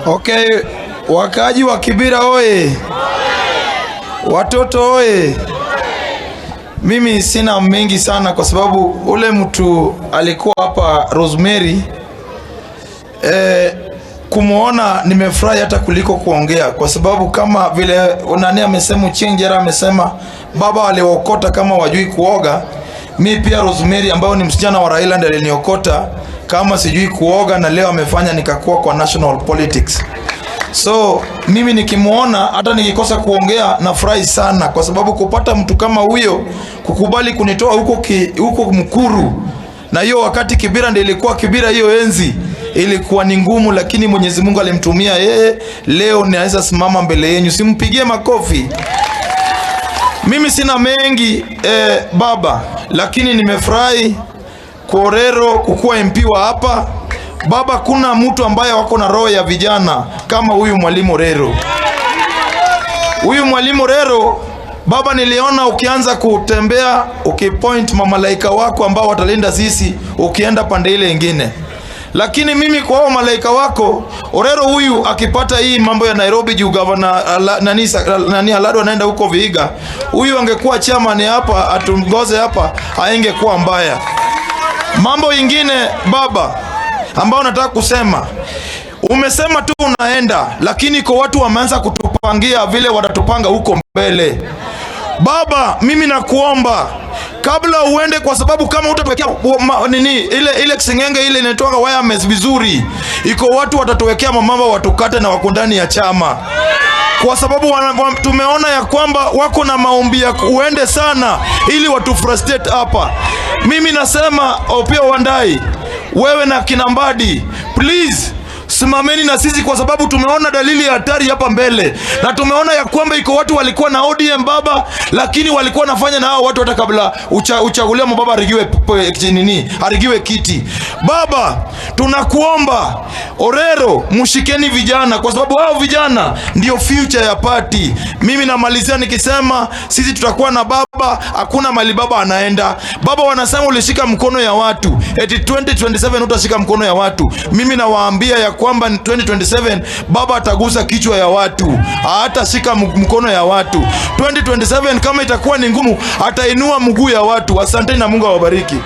Okay, wakaji wa Kibira oye! Watoto oye! Mimi sina mengi sana kwa sababu ule mtu alikuwa hapa Rosemary, kumuona nimefurahi hata kuliko kuongea, kwa sababu kama vile nani amesema, Chenjera amesema baba waliokota kama wajui kuoga. Mi pia Rosemary ambayo ni msichana wa Raila ndiye aliniokota kama sijui kuoga, na leo amefanya nikakuwa kwa national politics. So mimi nikimuona hata nikikosa kuongea nafurahi sana, kwa sababu kupata mtu kama huyo kukubali kunitoa huko Mkuru, na hiyo wakati Kibira ndiyo ilikuwa Kibira, hiyo enzi ilikuwa ni ngumu, lakini Mwenyezi Mungu alimtumia yeye. Leo naweza simama mbele yenu, simpigie makofi. Mimi sina mengi baba, lakini nimefurahi Korero kukuwa MP wa hapa. Baba, kuna mtu ambaye wako na roho ya vijana kama huyu Mwalimu Rero. Huyu Mwalimu Rero baba, niliona ukianza kutembea ukipoint mamalaika wako ambao watalinda sisi ukienda pande ile nyingine. Lakini mimi kwa hao malaika wako, Orero huyu akipata hii mambo ya Nairobi juu governor nani Alado anaenda huko Vihiga, huyu angekuwa chairman hapa atungoze hapa, haingekuwa mbaya. Mambo ingine baba ambao nataka kusema, umesema tu unaenda, lakini kwa watu wameanza kutupangia vile watatupanga huko mbele. Baba, mimi nakuomba kabla uende, kwa sababu kama utatuwekea ile kisengenge ile inatoka wireless vizuri, iko watu watatuwekea mamamba watukate na wako ndani ya chama, kwa sababu tumeona ya kwamba wako na maombi ya uende sana ili watu frustrate hapa. Mimi nasema Opio Wandai, wewe na Kinambadi, please simameni na sisi, kwa sababu tumeona dalili ya hatari hapa mbele, na tumeona ya kwamba iko watu walikuwa na ODM baba, lakini walikuwa nafanya na hao watu hata kabla uchagulia mbaba arigiwe kiti. Baba, tunakuomba Orero, mshikeni vijana, kwa sababu hao vijana ndio future ya party. Mimi namalizia nikisema sisi tutakuwa na baba, hakuna mali baba anaenda. Baba, wanasema ulishika mkono ya watu, eti 2027 utashika mkono ya watu. Mimi nawaambia ya kwamba 2027 baba atagusa kichwa ya watu, hata shika mkono ya watu. 2027 kama itakuwa ni ngumu, atainua mguu ya watu. Asante na Mungu awabariki.